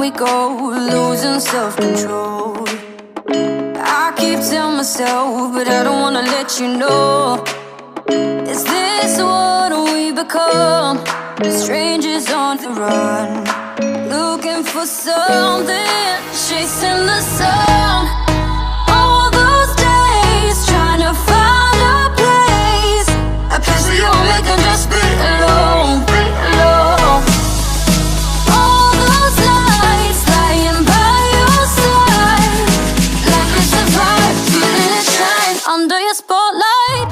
we go, losing self-control. I keep telling myself, but I don't wanna let you know. Is this what we become? Strangers on the run, looking for something, chasing the sun. All those days, trying to find a place where you only can just be alone, be alone. All those nights lying by your side, like we survived, feeling it shine under your spotlight.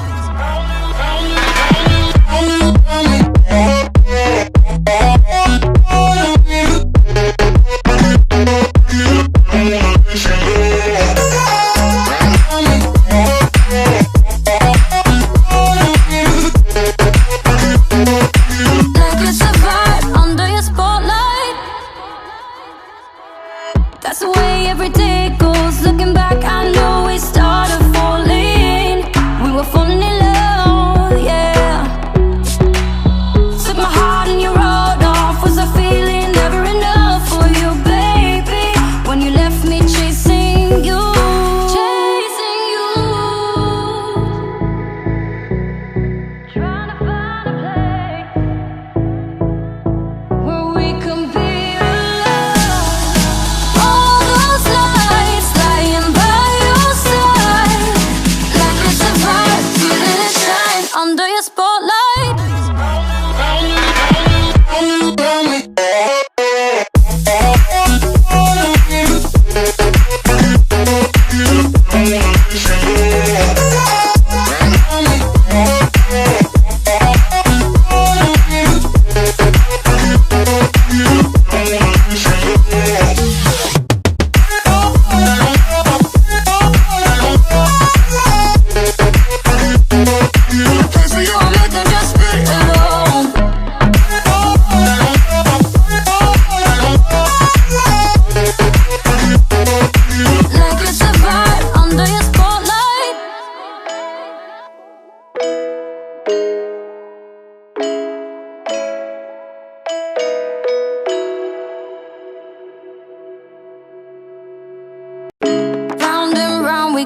That's the way every day goes. Looking back, I know we started falling. We were falling in love, yeah. Took my heart and you rode off. Was I feeling never enough for you, baby? When you left me chasing you, chasing you. Trying to find a place where we can be alone. All those nights lying by your side, like we survived, feeling it shine under your spotlight.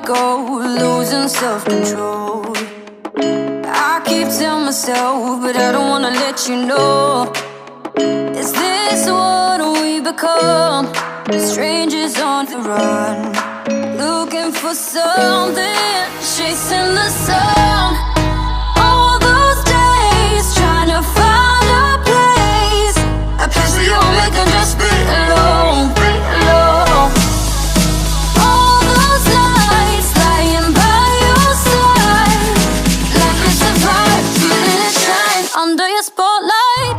Go, losing self-control. I keep telling myself, but I don't wanna let you know. Is this what we become? Strangers on the run, looking for something, chasing the sun. All those days, trying to find a place where you only can just be alone, be alone. All those nights lying by your side, like we survived, feeling it shine under your spotlight.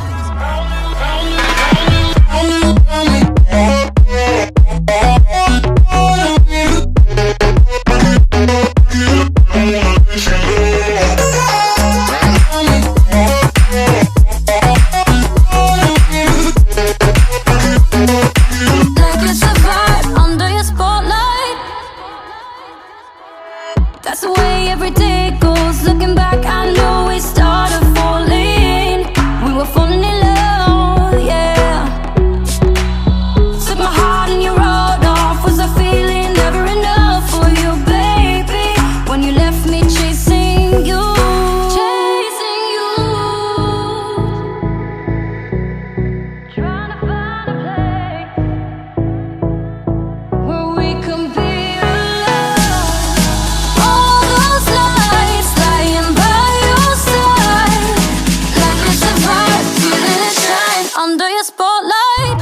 Like we survived under your spotlight. That's the way every day goes. Looking back, I know we started falling. We were falling in love, yeah. Took my heart and you rode off. Was I feeling never enough for you, baby? When you left me chasing you, chasing you. Trying to find a place where we can be alone. All those nights lying by your side, like we survived, feeling it shine under your spotlight.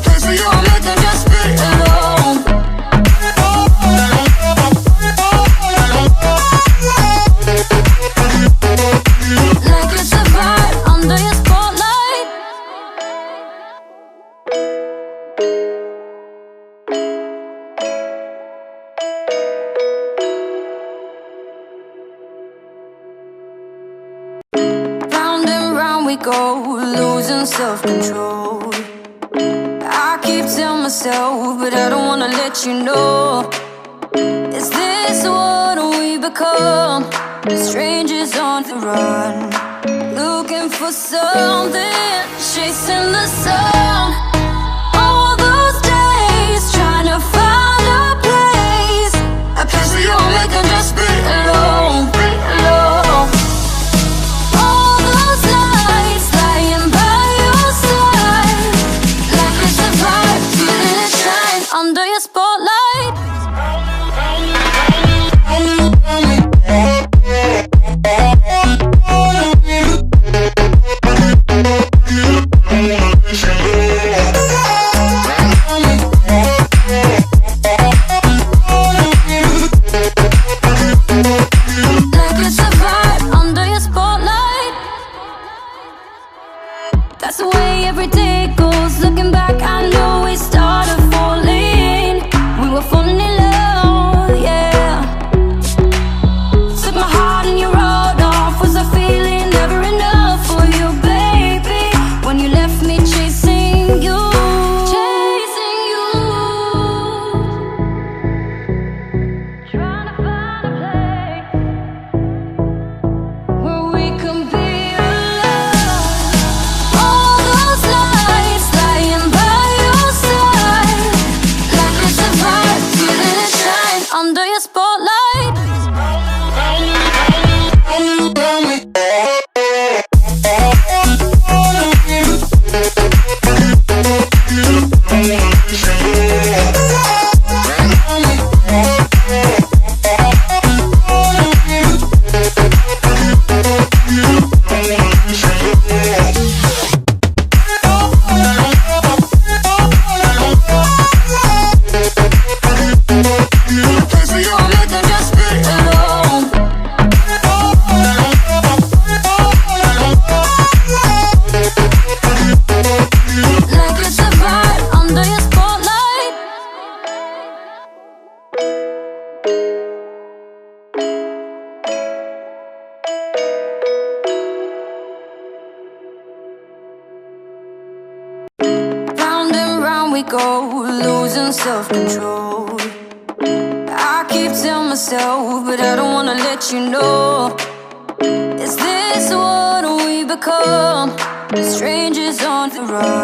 Place where you only can just go, losing self-control. I keep telling myself, but I don't wanna let you know. Is this what we become? Strangers on the run, looking for something, chasing the sun. All those days trying to find a place where you only can just be alone, be alone. All those nights lying by your side, like it's a vibe, feeling it shine under your spotlight. That's the way every day goes. Looking back, I know we started falling. We were falling in love, yeah. Took my heart and you rode off. Was I feeling never enough for you, baby? When you left me chasing you, chasing you. Trying to find a place where we can be. Under your spotlight. We go, losing self-control. I keep telling myself, but I don't wanna let you know. Is this what we become? Strangers on the run.